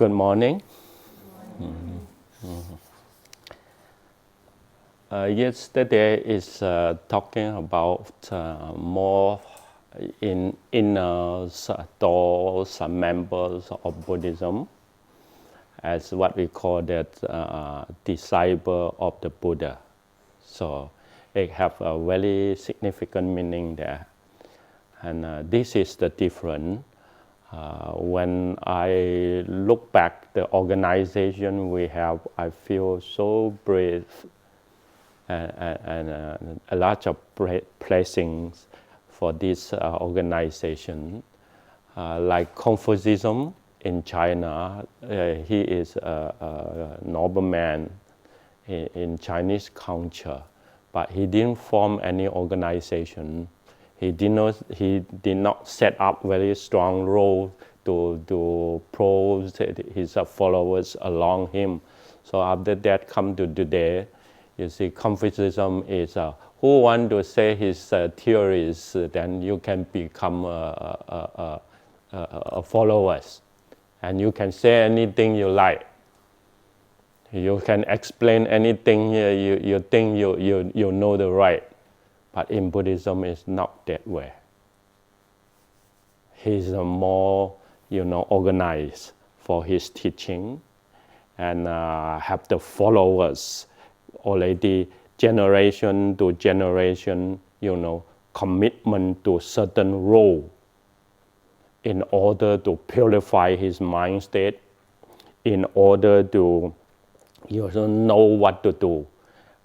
Good morning. Yesterday is talking about more in those members of Buddhism as what we call that disciple of the Buddha. So it have a very significant meaning there. And this is the difference. When I look back the organization we have, I feel so brave and a lot of blessings for this organization. Like Confucianism in China, he is a nobleman in Chinese culture, but he didn't form any organization. He did not set up very strong role to pull his followers along him. So after that come to today, you see Confucianism is who want to say his theories, then you can become a followers. And you can say anything you like. You can explain anything you think you know the right. But in Buddhism, it's not that way. He's more, organized for his teaching, and have the followers already generation to generation, commitment to certain role in order to purify his mind state, in order to know what to do.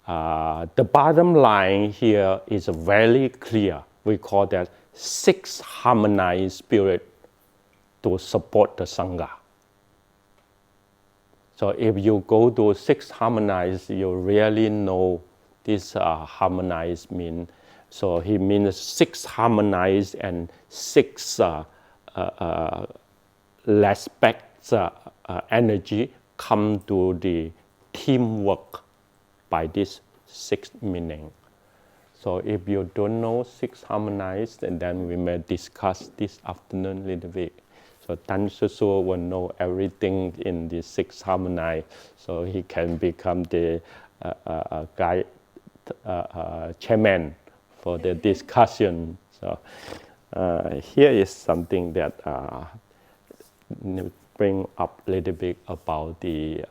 The bottom line here is very clear. We call that 6 harmonized spirit to support the Sangha. So if you go to 6 harmonized, you really know this harmonized mean. So he means 6 harmonized and 6 respect energy come to the teamwork by this 6 meaning. So if you don't know 6 harmonized, and then we may discuss this afternoon a little bit. So Tan Su will know everything in the 6 harmonized, so he can become the guide, chairman for the discussion. So here is something that bring up a little bit about the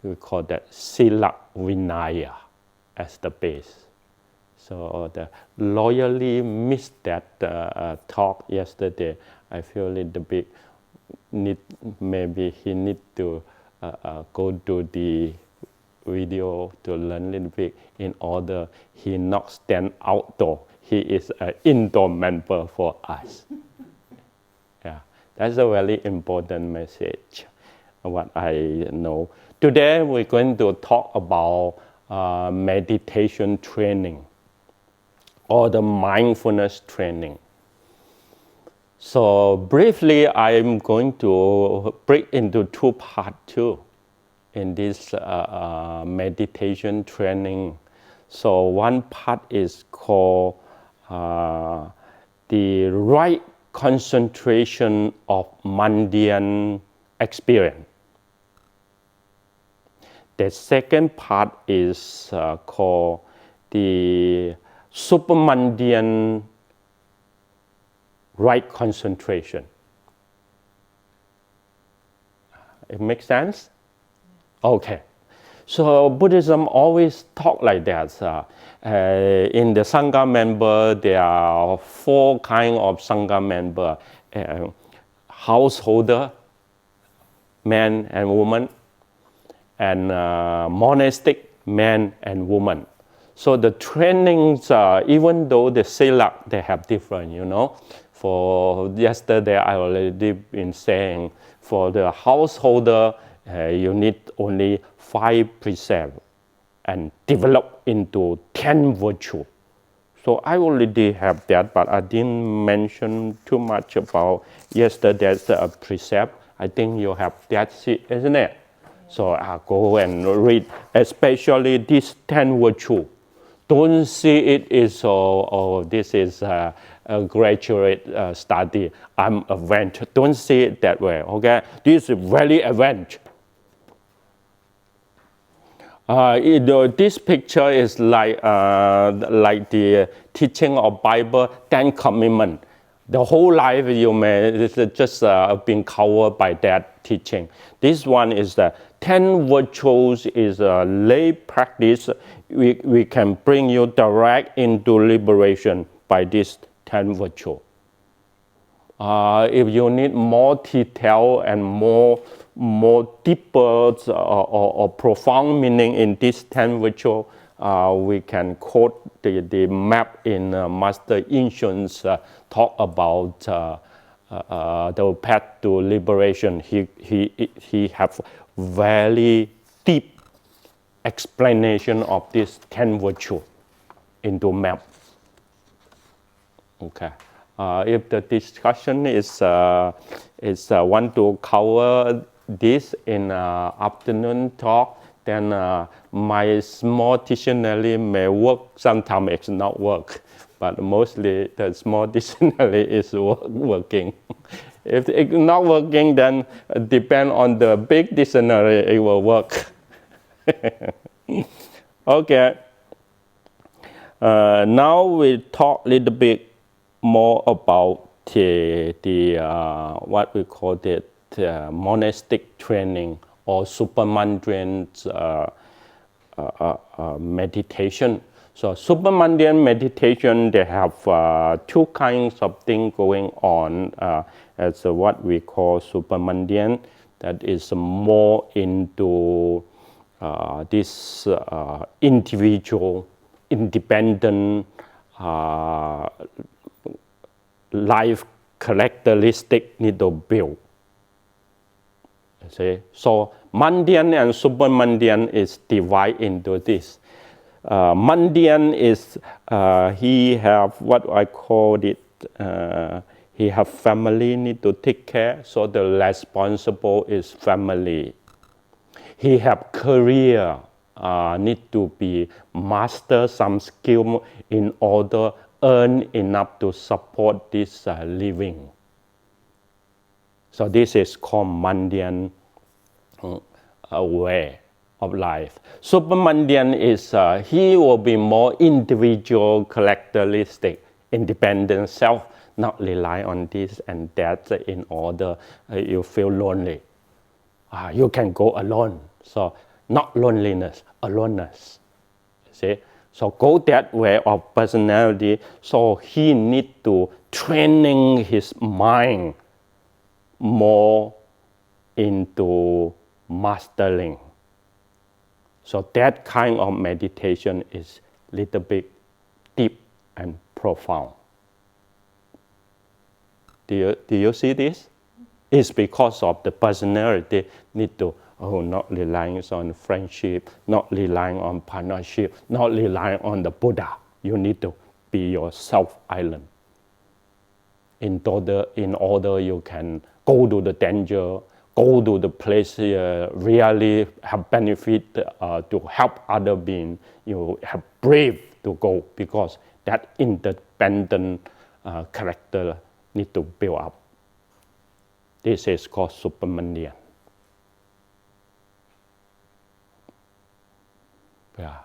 we call that Sila Vinaya as the base. So the loyally missed that talk yesterday. I feel a little bit maybe he need to go to the video to learn a little bit in order he not stand outdoor. He is an indoor member for us. Yeah, that's a very important message. What I know. Today we're going to talk about meditation training or the mindfulness training. So briefly, I'm going to break into 2 parts too in this meditation training. So one part is called the right concentration of mundane experience. The second part is called the Supramundane right concentration. It makes sense? Okay. So Buddhism always talk like that. In the Sangha member, there are 4 kinds of Sangha member. Householder, man and woman, and monastic man and woman. So the trainings, even though the sila, they have different, For yesterday, I already been saying, for the householder, you need only 5 precepts and develop into 10 virtues. So I already have that, but I didn't mention too much about yesterday's precept. I think you have that sheet, isn't it? So I'll go and read, especially this 10 virtues, Don't see it is, this is a graduate study. I'm advanced. Don't see it that way, okay? This is very advanced. This picture is like the teaching of Bible, 10 Commandments. The whole life you may just been covered by that teaching. This one is the 10 virtues is a lay practice. We can bring you direct into liberation by this 10 virtues. If you need more detail and more deeper or profound meaning in this 10 virtues, we can quote the map in Master Inshun's talk about the path to liberation. He have very deep explanation of this 10 virtues into map. Okay. If the discussion is want to cover this in afternoon talk, then my small dictionary may work. Sometimes it's not work, but mostly the small dictionary is working. If it's not working, then depend on the big dictionary, it will work. Okay. Now we talk a little bit more about the what we call the monastic training or Supramundane meditation. So Supramundane meditation, they have two kinds of things going on as what we call Supramundane, that is more into this individual, independent life characteristic need to build. See? So mundane and supramundane is divided into this. Mundane is he have what I call it. He have family need to take care, so the responsible is family. He have career, need to be master some skill in order earn enough to support this living. So this is called mundane way of life. Supramundane is he will be more individual characteristic, independent self, not rely on this and that in order you feel lonely. You can go alone. So not loneliness, aloneness. See? So go that way of personality. So he need to training his mind more into mastering. So that kind of meditation is little bit deep and profound. Do you see this? It's because of the personality need to not relying on friendship, not relying on partnership, not relying on the Buddha. You need to be your self-island. In order you can go to the danger, go to the place really have benefit to help other beings. You have brave to go because that independent character need to build up. This is called Supramundane. Yeah,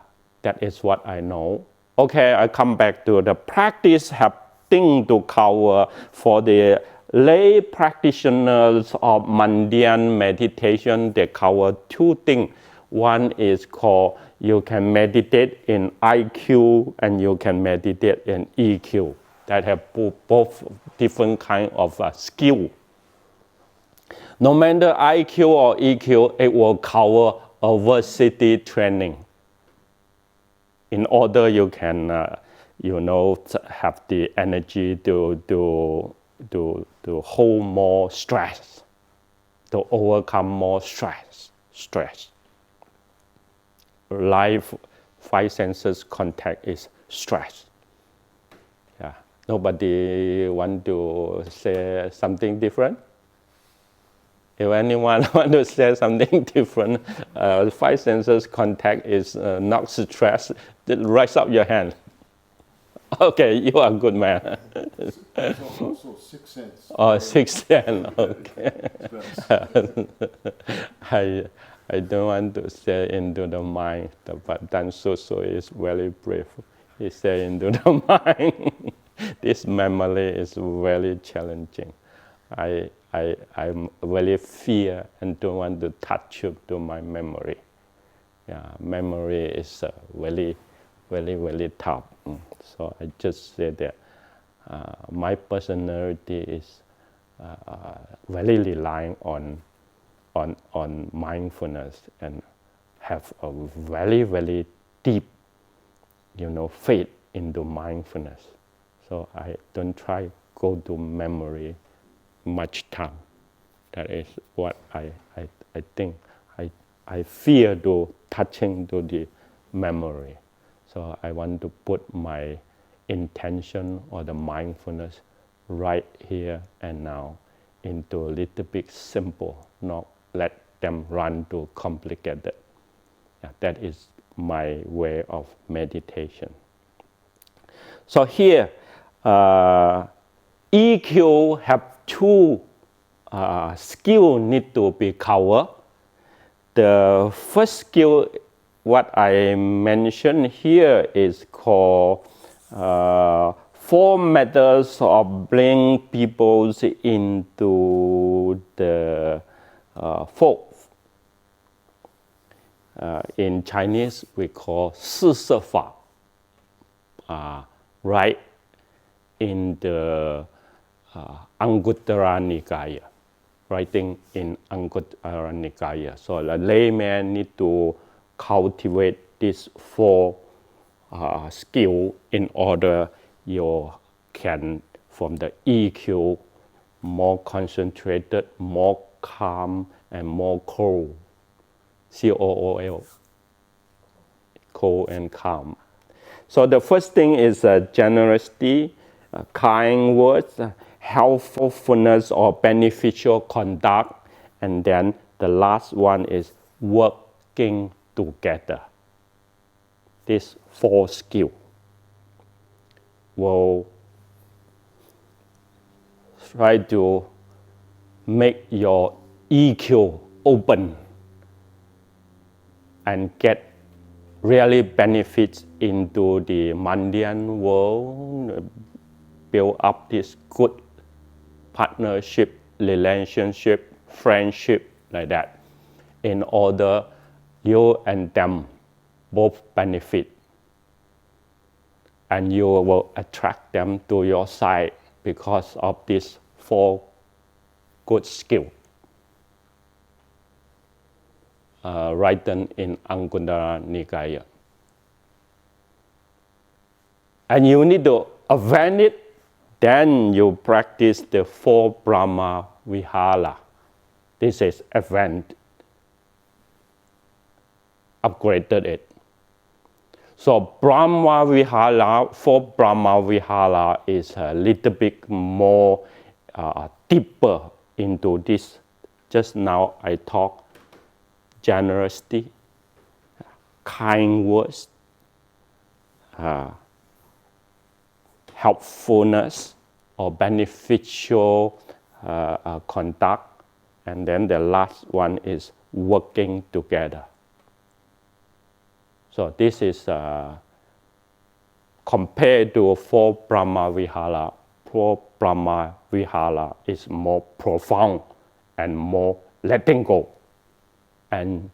that is what I know. Okay, I come back to the practice have thing to cover for the lay practitioners of mundane meditation. They cover two things. One is called you can meditate in IQ and you can meditate in EQ. That have both different kind of skill. No matter IQ or EQ, it will cover adversity training. In order you can, have the energy to hold more stress, to overcome more stress. Life, five senses contact is stress. Yeah. Nobody want to say something different? If anyone want to say something different, five senses contact is not stress, raise up your hand. Okay, you are a good man. Also sixth sense. Oh, sixth sense, okay. I don't want to say into the mind, but Dan Soso is very brave. He say into the mind. This memory is very challenging. I'm very fear and don't want to touch up to my memory. Yeah, memory is very, very, very tough. So I just say that my personality is very relying on mindfulness and have a very, very deep, faith into mindfulness. So I don't try go to memory much time. That is what I think. I fear to touching to the memory. So I want to put my intention or the mindfulness right here and now into a little bit simple, not let them run to complicated. Yeah, that is my way of meditation. So here, EQ have two skills need to be covered. The first skill, what I mentioned here, is called 4 methods of bring people into the fold. In Chinese, we call 四摄法, right in the Anguttara Nikaya, writing in Anguttara Nikaya. So the layman need to cultivate these 4 skills in order you can, from the EQ, more concentrated, more calm, and more cool. C-O-O-L, cool and calm. So the first thing is generosity, kind words, helpfulness or beneficial conduct, and then the last one is working together. These 4 skills will try to make your EQ open and get really benefits into the mundane world, build up this good partnership, relationship, friendship, like that, in order you and them both benefit. And you will attract them to your side because of these 4 good skills. Written in Anguttara Nikaya. And you need to awaken it, then you practice the 4 Brahma Vihara. This is advanced, upgraded it. So Brahma Vihara, 4 Brahma Vihara is a little bit more deeper into this. Just now I talk generosity, kind words, helpfulness or beneficial conduct, and then the last one is working together. So this is compared to 4 Brahma Vihara. 4 Brahma Vihara is more profound and more letting go. And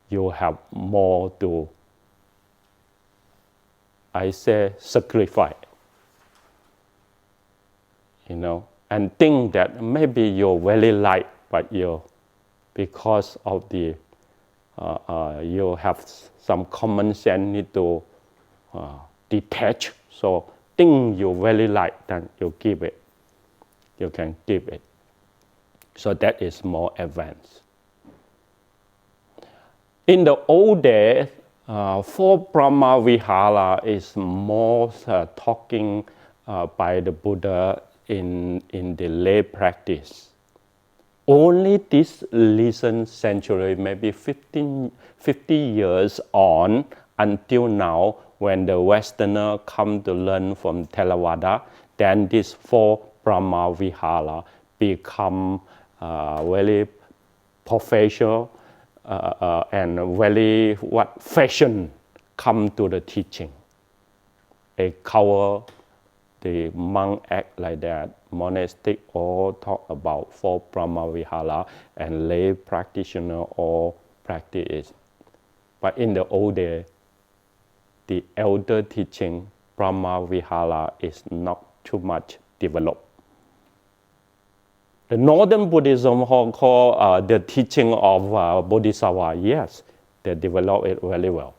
you have more to, I say, sacrifice, and think that maybe you're very light, but because of the, you have some common sense need to detach. So think you're very light, then you give it. You can give it. So that is more advanced. In the old days, 4 Brahma Vihara is more talking by the Buddha in the lay practice. only this recent century, maybe 50 years on until now, when the Westerner come to learn from Theravada, then this 4 Brahma Vihara become very professional and very fashion come to the teaching. They cover the monk act like that. Monastic all talk about 4 Brahma Vihara, and lay practitioner all practice it. But in the old day, the elder teaching Brahma Vihara is not too much developed. The Northern Buddhism call the teaching of Bodhisattva, yes, they develop it very well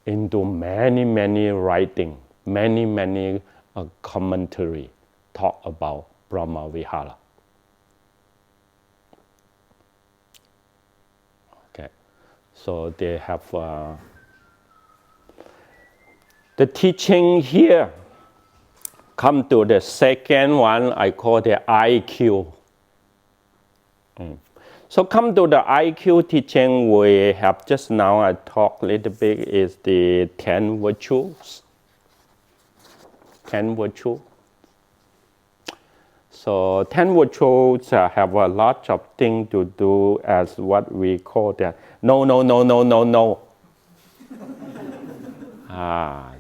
into many writing, many commentary talk about Brahma Vihara. Okay, so they have the teaching here. Come to the second one, I call the IQ. So come to the IQ teaching, we have just now I talked a little bit is the 10 virtues. 10 virtues. So 10 virtues have a lot of things to do as what we call that. No.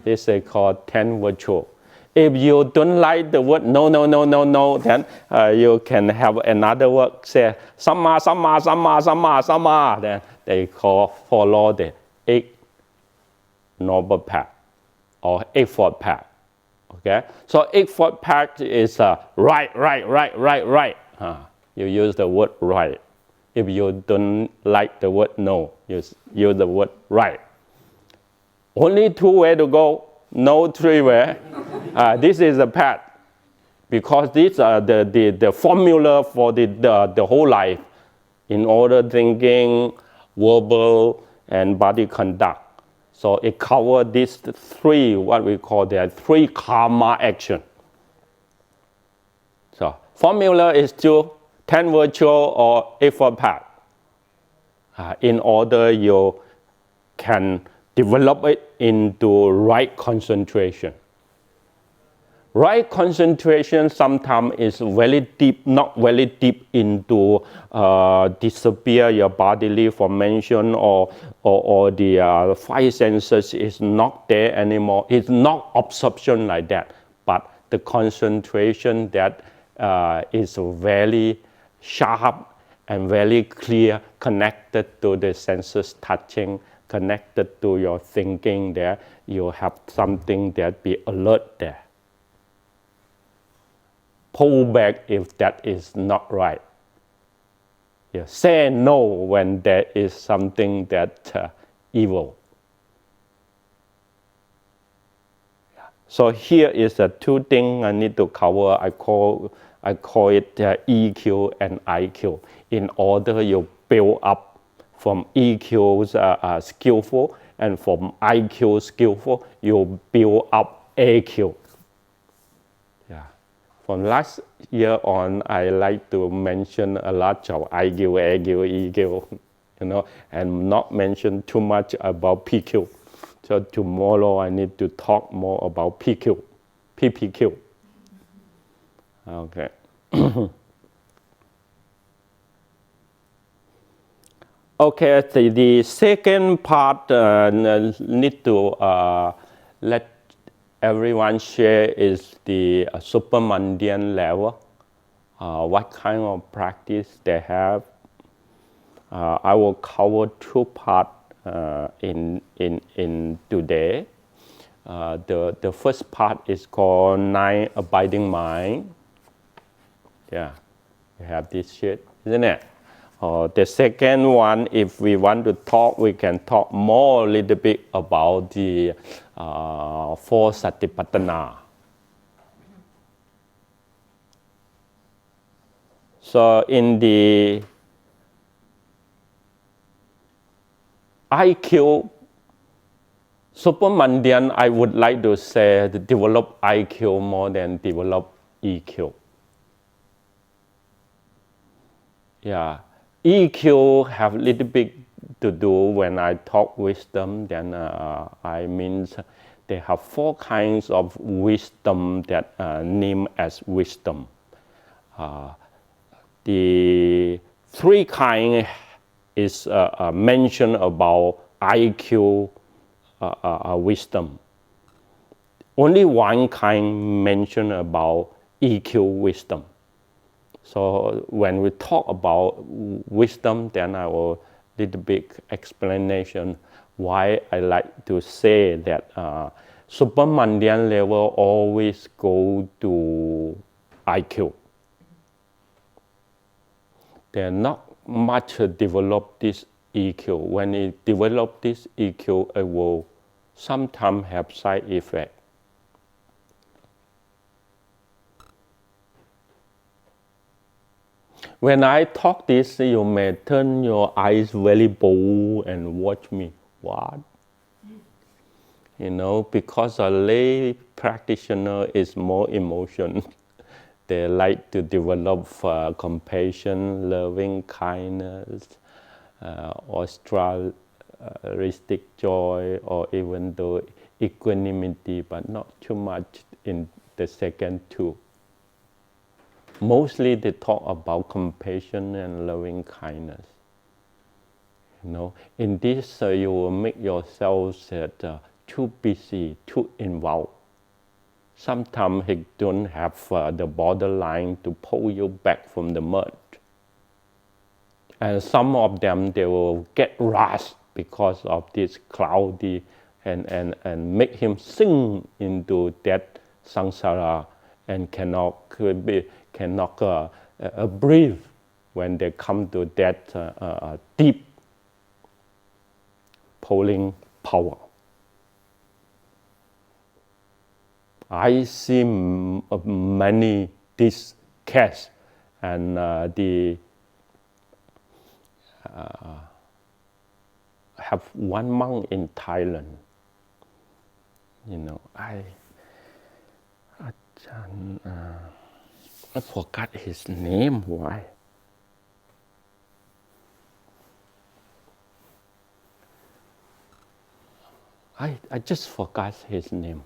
This is called 10 virtues. If you don't like the word no, then you can have another word, say Samma. Then they follow the 8 noble path or 8-fold path. Okay, so 8-fold path is right. You use the word right. If you don't like the word no, you use the word right. Only 2 ways to go. No 3 way. This is the path, because these are the formula for the whole life, in order thinking, verbal, and body conduct. So it covers these 3, what we call the 3 karma action. So formula is to 10 virtue or 8-fold path. In order you can develop it into right concentration. Right concentration sometimes is very deep, not very deep into disappear your bodily formation or the 5 senses is not there anymore. It's not absorption like that, but the concentration that is very sharp and very clear, connected to the senses touching, connected to your thinking there, you have something that be alert there. Pull back if that is not right. You say no when there is something that evil. So here is the 2 things I need to cover. I call it EQ and IQ. In order you build up from EQ skillful and from IQ skillful, you build up AQ. Yeah. From last year on, I like to mention a lot of IQ, AQ, EQ, and not mention too much about PQ. So tomorrow I need to talk more about PQ, PPQ. Okay. Okay, the second part need to let everyone share is the Supramundane level. What kind of practice they have. I will cover 2 parts in today. The first part is called 9 abiding mind. Yeah, you have this shit, isn't it? The second one, if we want to talk, we can talk more a little bit about the 4 Satipatthana. So in the IQ, Supramundane, I would like to say develop IQ more than develop EQ. Yeah, EQ have a little bit to do when I talk wisdom. Then I mean they have 4 kinds of wisdom that named as wisdom. The 3 kind is mentioned about IQ wisdom. Only 1 kind mentioned about EQ wisdom. So when we talk about wisdom, then I will little bit explanation why I like to say that Supramundane level always go to IQ. They're not much develop this EQ. When it develop this EQ, it will sometimes have side effect. When I talk this, you may turn your eyes very bold and watch me. What? You know, because a lay practitioner is more emotion. They like to develop compassion, loving kindness, altruistic joy, or even though equanimity, but not too much in the second 2. Mostly they talk about compassion and loving kindness. You know, in this you will make yourself too busy, too involved. Sometimes you don't have the borderline to pull you back from the mud. And some of them, they will get rushed because of this cloudy and make him sink into that samsara and cannot breathe when they come to that deep pulling power. I see many this case, and have 1 monk in Thailand. You know, I forgot his name. Why? I just forgot his name.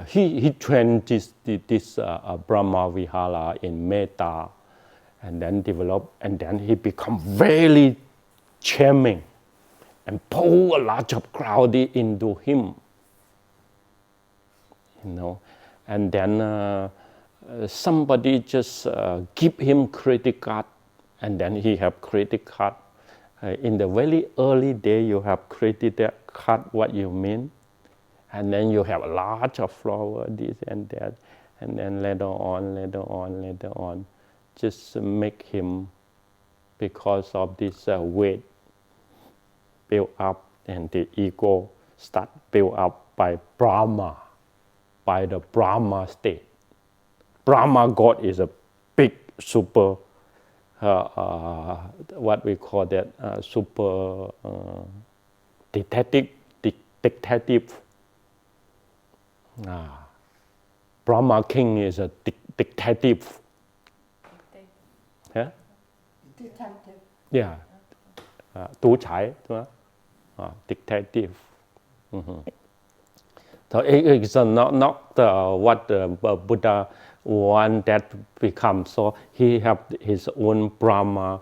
He trained this Brahma Vihara in Metta, and then developed, and then he become very charming and pull a lot of crowd into him. You know, and then somebody just give him credit card, and then he have credit card. In the very early day, you have credit card. What you mean? And then you have a lot of flower, this and that, and then later on, just make him, because of this weight, build up, and the ego start build up by Brahma, by the Brahma state. Brahma God is a big super, what we call that, super dictative. Brahma King is a dictative. Yeah? Detective. Yeah. 独裁, dictative. So it's not what the Buddha want that to become. So he have his own Brahma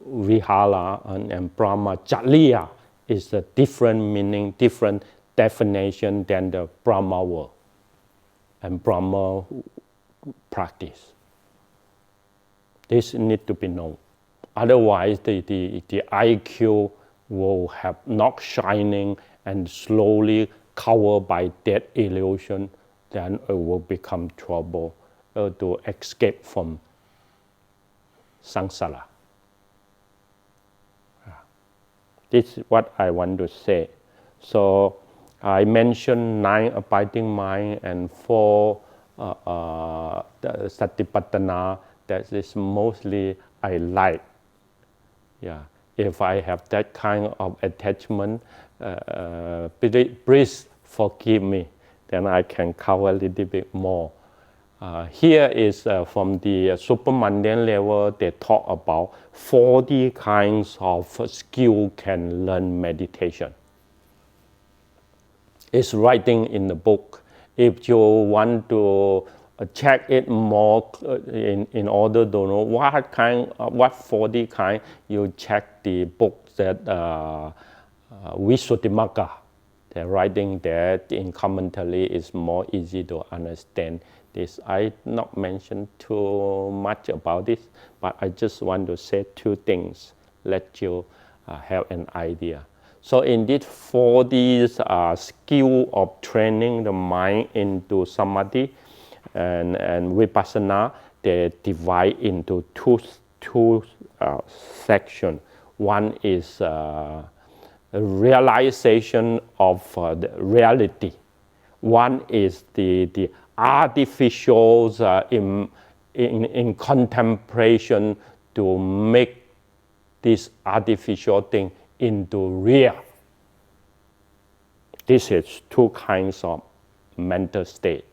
Vihara and Brahma Charya is a different meaning, different definition than the Brahma word and Brahma practice. This need to be known. Otherwise, the IQ will have not shining and slowly covered by that illusion. Then it will become trouble to escape from samsara. This is what I want to say. So I mentioned 9 abiding mind and 4 satipatthana. That is mostly I like. Yeah. If I have that kind of attachment, please forgive me. Then I can cover a little bit more. Here is from the Supramundane level, they talk about 40 kinds of skill can learn meditation. It's writing in the book. If you want to check it more in order to know what 40 kind, you check the book that Visuddhimagga. They're writing there in commentary is more easy to understand this. I not mention too much about this, but I just want to say two things, let you have an idea. So in this 40 skill of training the mind into samadhi and vipassana, they divide into two sections. One is realization of the reality. One is the artificials in contemplation to make this artificial thing into real. This is two kinds of mental state.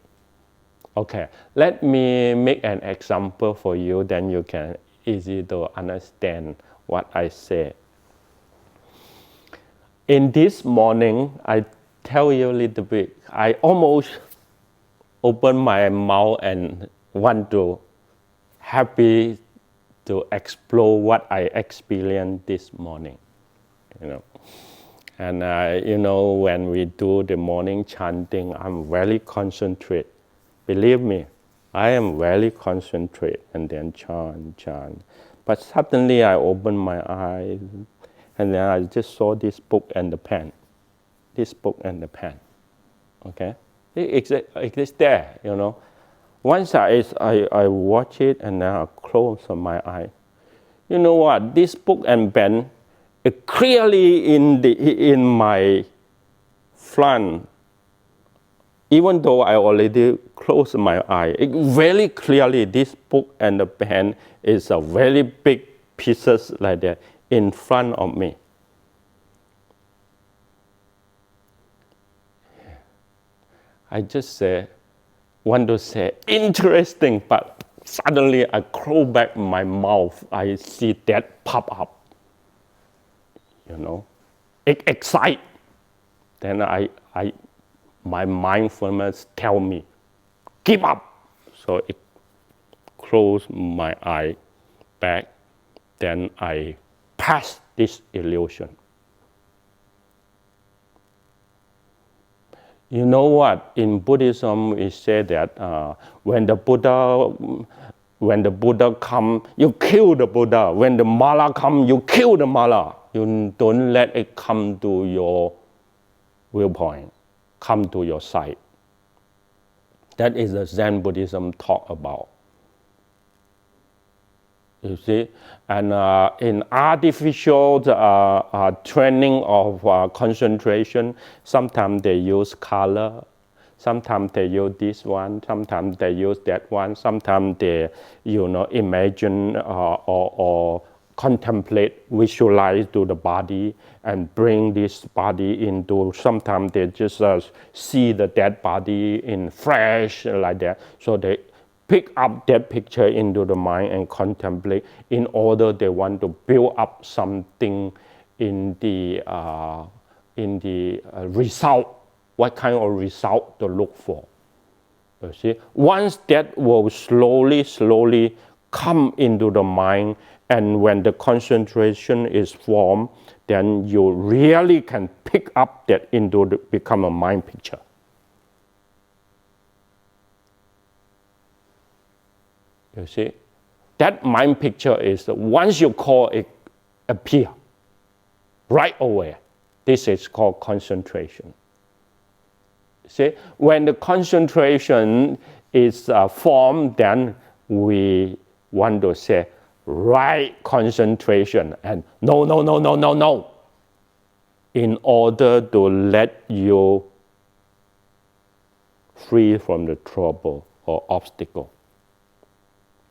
Okay, let me make an example for you, then you can easy to understand what I say. In this morning, I tell you a little bit, I almost open my mouth and want to happy to explore what I experienced this morning, you know. And you know, when we do the morning chanting, I'm very concentrated. Believe me, I am very concentrated and then chant. But suddenly I opened my eyes and then I just saw this book and the pen. This book and the pen, okay? It's there, you know. Once I watch it and then I close my eye. You know what? This book and pen, it clearly in my front. Even though I already closed my eye, it very clearly this book and the pen is a very big pieces like that in front of me. I just want to say interesting, but suddenly I close back my mouth. I see that pop up. You know, it excites. Then my mindfulness tell me, give up. So it closed my eye back. Then I pass this illusion. You know what? In Buddhism, we say that when the Buddha come, you kill the Buddha. When the Mala come, you kill the Mala. You don't let it come to your viewpoint, come to your sight. That is the Zen Buddhism talk about. You see, and in artificial training of concentration, sometimes they use color, sometimes they use this one, sometimes they use that one, sometimes they, you know, imagine or contemplate, visualize to the body and bring this body into, sometimes they just see the dead body in flesh like that. So they pick up that picture into the mind and contemplate in order they want to build up something in the result, what kind of result to look for. You see, once that will slowly come into the mind, and when the concentration is formed, then you really can pick up that into become a mind picture. You see, that mind picture is once you call it appear, right away. This is called concentration. See, when the concentration is formed, then we want to say right concentration and no, in order to let you free from the trouble or obstacle.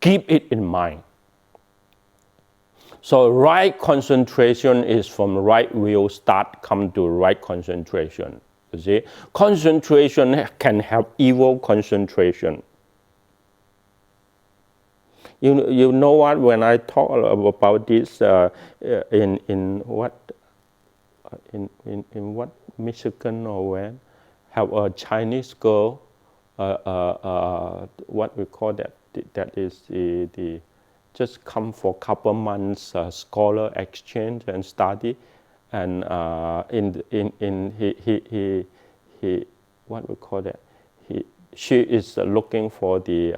Keep it in mind. So right concentration is from right will start come to right concentration. You see, concentration can have evil concentration. You know what? When I talk about this in what in what Michigan or where, have a Chinese girl, what we call that? That is the just come for a couple months scholar exchange and study, and he what we call that? She is looking for the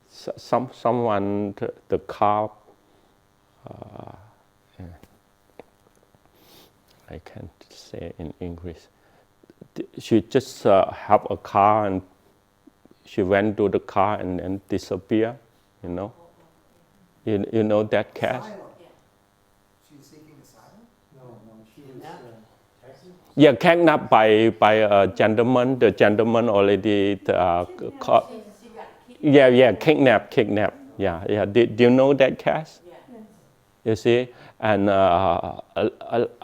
someone the car. I can't say in English. She just have a car and she went to the car and then disappear. You know. You know that case? She's seeking asylum? No, she was Yeah, kidnapped by a gentleman. The gentleman already caught. Yeah, kidnapped. Yeah. Did you know that case? You see, and a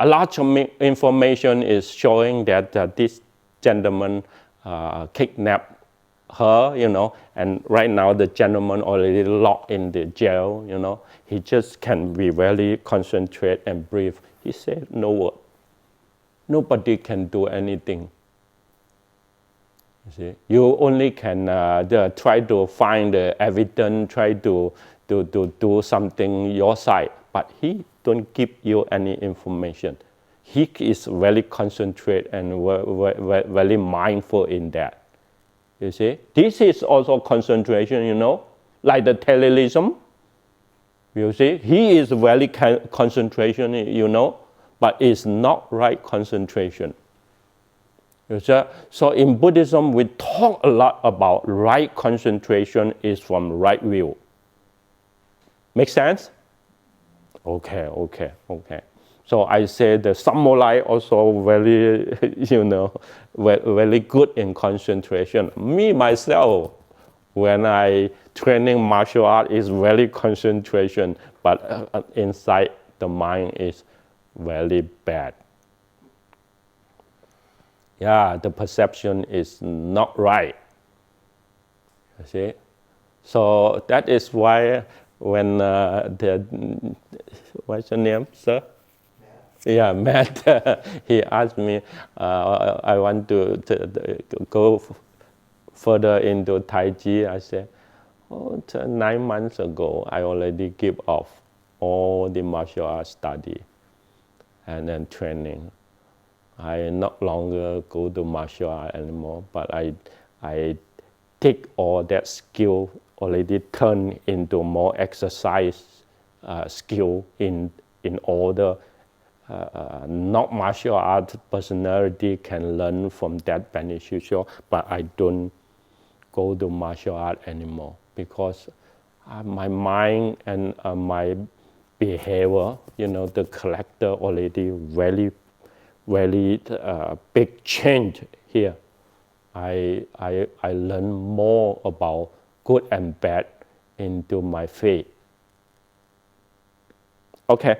lot of information is showing that this gentleman kidnapped her, you know, and right now the gentleman already locked in the jail, you know. He just can be very concentrate and breathe. He said no word. Nobody can do anything. You see, you only can try to find the evidence, try to do something your side, but he don't give you any information. He is very concentrated and very mindful in that. You see, this is also concentration, you know, like the terrorism. You see, he is very concentration, you know, but it's not right concentration. You see? So in Buddhism, we talk a lot about right concentration is from right view. Make sense? Okay. So I say the samurai also very, you know, very good in concentration. Me, myself, when I training martial art is very concentration, but inside the mind is very bad. Yeah, the perception is not right. You see? So that is why when what's your name, sir? Yeah, Matt, he asked me, I want to go further into Tai Chi. I said, 9 months ago, I already give off all the martial arts study and then training. I not longer go to martial art anymore, but I take all that skill already turned into more exercise skill in order not martial art personality can learn from that beneficial, but I don't go to martial art anymore because my mind and my behavior, you know, the character already very big change here. I learn more about good and bad into my faith. Okay.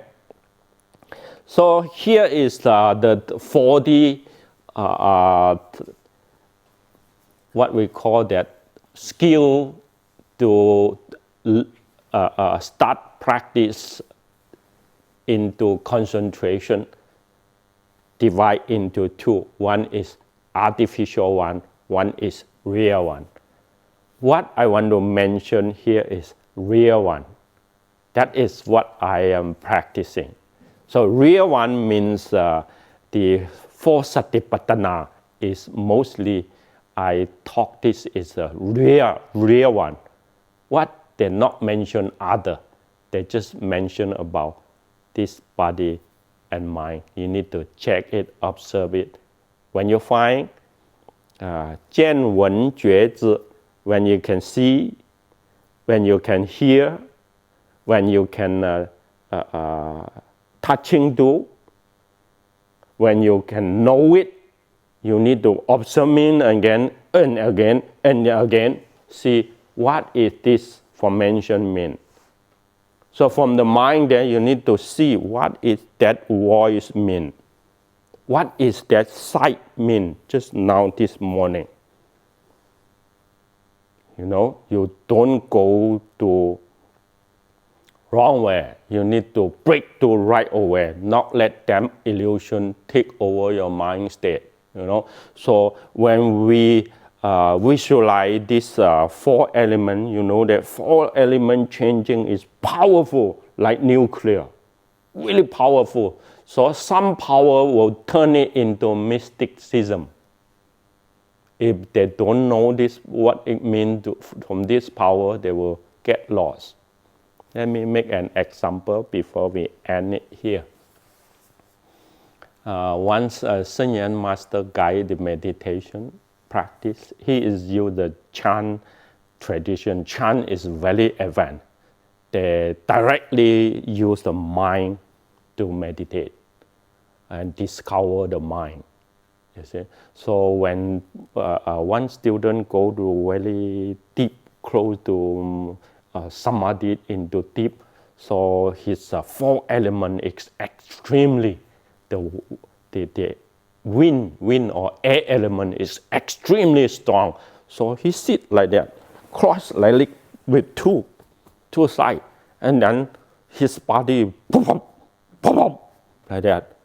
So here is the 40, what we call that skill to start practice into concentration, divide into two. One is artificial one is real one. What I want to mention here is real one. That is what I am practicing. So real one means the four satipatthana is mostly, I talk this is a real one. What they not mention other, they just mention about this body and mind. You need to check it, observe it. When you find 见闻觉知, when you can see, when you can hear, when you can touching do, when you can know it, you need to observe it again and again and again. See what is this formation mean. So from the mind there, you need to see what is that voice mean. What is that sight mean just now this morning. You know, you don't go to wrong way. You need to break to right way, not let them illusion take over your mind state. You know, so when we visualize this four element, you know that four element changing is powerful like nuclear, really powerful. So some power will turn it into mysticism. If they don't know this, what it means from this power, they will get lost. Let me make an example before we end it here. Once a Sun master guide the meditation practice, he is used the Chan tradition. Chan is very advanced. They directly use the mind to meditate and discover the mind. You see? So when one student go to very deep, close to samadhi into deep, so his four element is extremely, the wind or air element is extremely strong. So he sit like that, cross like with two sides, and then his body like that,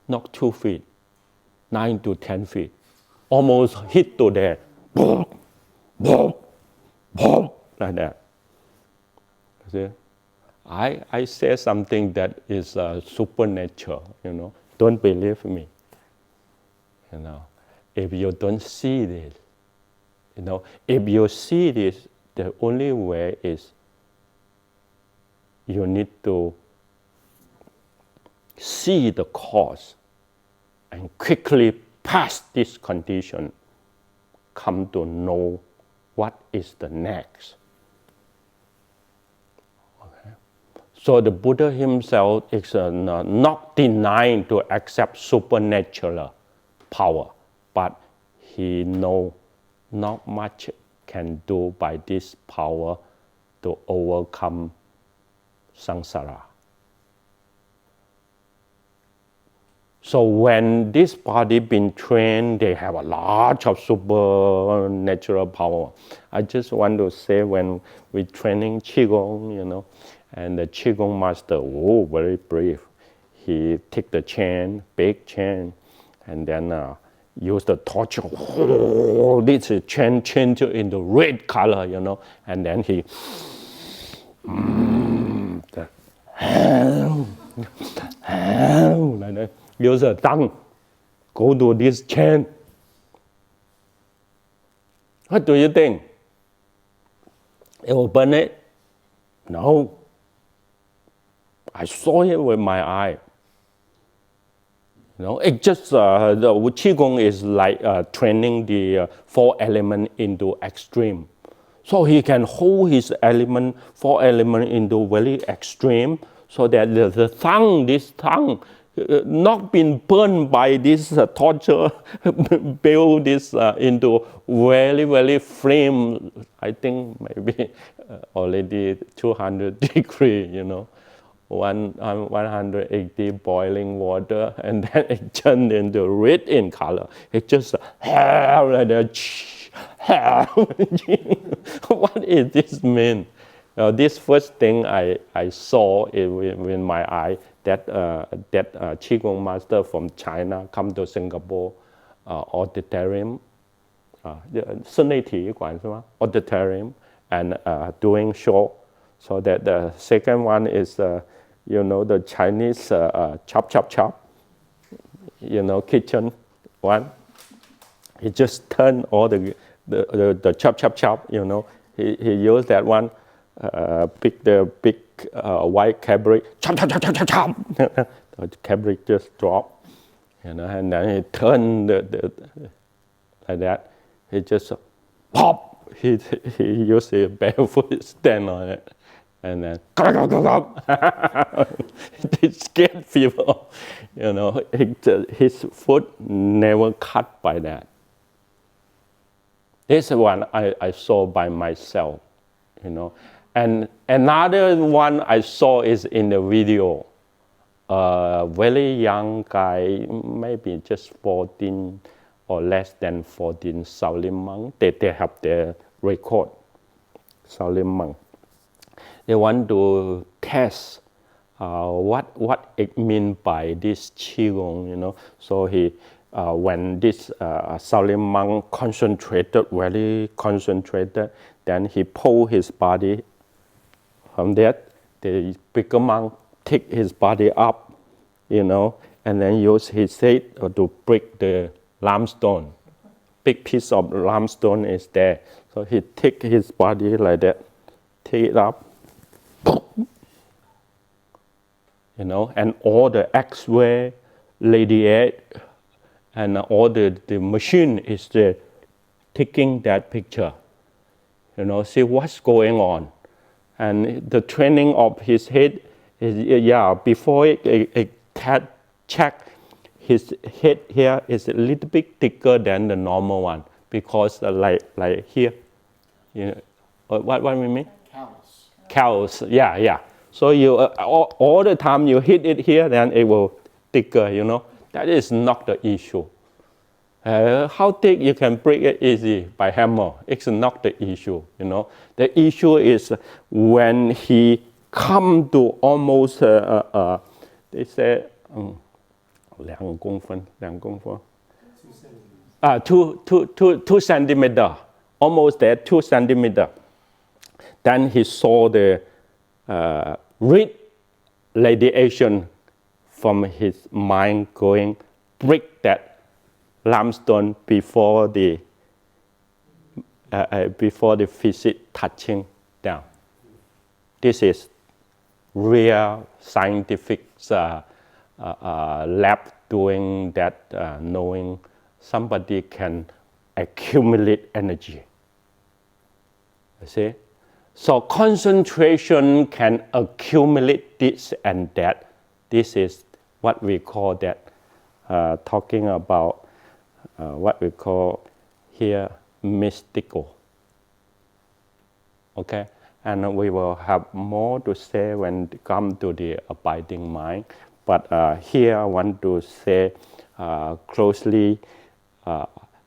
not 2 feet, 9 to 10 feet, almost hit to there, like that. See? I say something that is supernatural, you know. Don't believe me, you know. If you don't see this, you know, if you see this, the only way is you need to see the cause and quickly pass this condition, come to know what is the next. Okay. So the Buddha himself is not denying to accept supernatural power, but he knows not much can do by this power to overcome samsara. So when this body been trained, they have a lot of supernatural power. I just want to say when we training Qigong, you know, and the Qigong master, very brave. He take the chain, big chain, and then use the torch. This chain change into red color, you know, and then he like that. Use a tongue, go to this chain. What do you think? It will burn it? No. I saw it with my eye. You know, it just the Qigong is like training the four element into extreme. So he can hold his element, four element into very extreme, so that the tongue, this tongue, not been burned by this torture, build this into very, very flame. I think maybe already 200 degrees, you know, 180 boiling water, and then it turned into red in color. It just like that. What is this mean? This first thing I saw with my eye, that Qigong master from China come to Singapore auditorium, 室内体育馆是吗? Auditorium, and doing show. So that the second one is, you know, the Chinese chop, you know, kitchen one. He just turned all the chop, you know. He used that one, pick the big white cabbage, chop. The cabbage just dropped, you know, and then he turned like that. He just pop. He used his barefoot stand on it, and then it scared people, you know. His foot never cut by that. This one I saw by myself, you know. And another one I saw is in the video. A very young guy, maybe just 14 or less than 14, Shaolin monk. They have their record, Shaolin monk. They want to test what it means by this qigong, you know. So when this Shaolin monk concentrated, very concentrated, then he pulled his body from that. The bigger monk take his body up, you know, and then use his head to break the limestone. Big piece of limestone is there. So he take his body like that, take it up, you know, and all the X-ray, radiate, and all the machine is there taking that picture, you know, see what's going on. And the training of his head is, before it check, his head here is a little bit thicker than the normal one because like here, you know, what we mean? Callus, yeah. So you all the time you hit it here, then it will thicker, you know. That is not the issue. How thick you can break it easy by hammer. It's not the issue, you know. The issue is when he come to almost, they say, 2 公分, 2 centimeter, almost there, 2 centimeter. Then he saw the red radiation from his mind going, break that limestone before the physics touching down. This is real scientific lab doing that, knowing somebody can accumulate energy. You see? So concentration can accumulate this and that. This is what we call that, talking about what we call here mystical. Okay? And we will have more to say when it comes to the abiding mind. But here I want to say closely,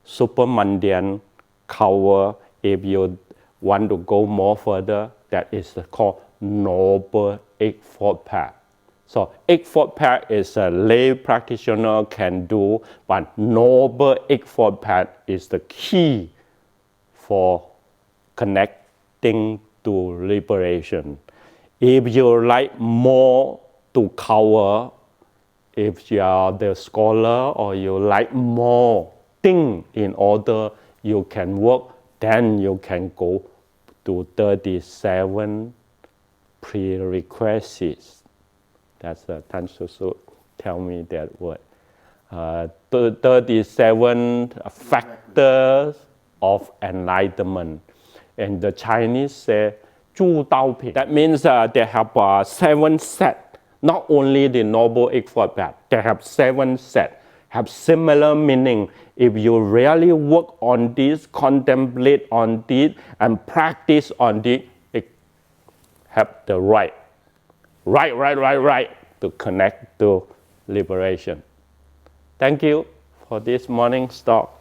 Supramundane cover, if you want to go more further, that is called Noble Eightfold Path. So Eightfold Path is a lay practitioner can do, but Noble Eightfold Path is the key for connecting to liberation. If you like more to cover, if you are the scholar or you like more thing in order you can work, then you can go to 37 prerequisites. That's Tan Susu tell me that word. 37 factors of enlightenment. And the Chinese say, 诸道品. That means they have 7 sets. Not only the Noble Eightfold Path, they have 7 sets, have similar meaning. If you really work on this, contemplate on this, and practice on this, it have the right to connect to liberation. Thank you for this morning's talk.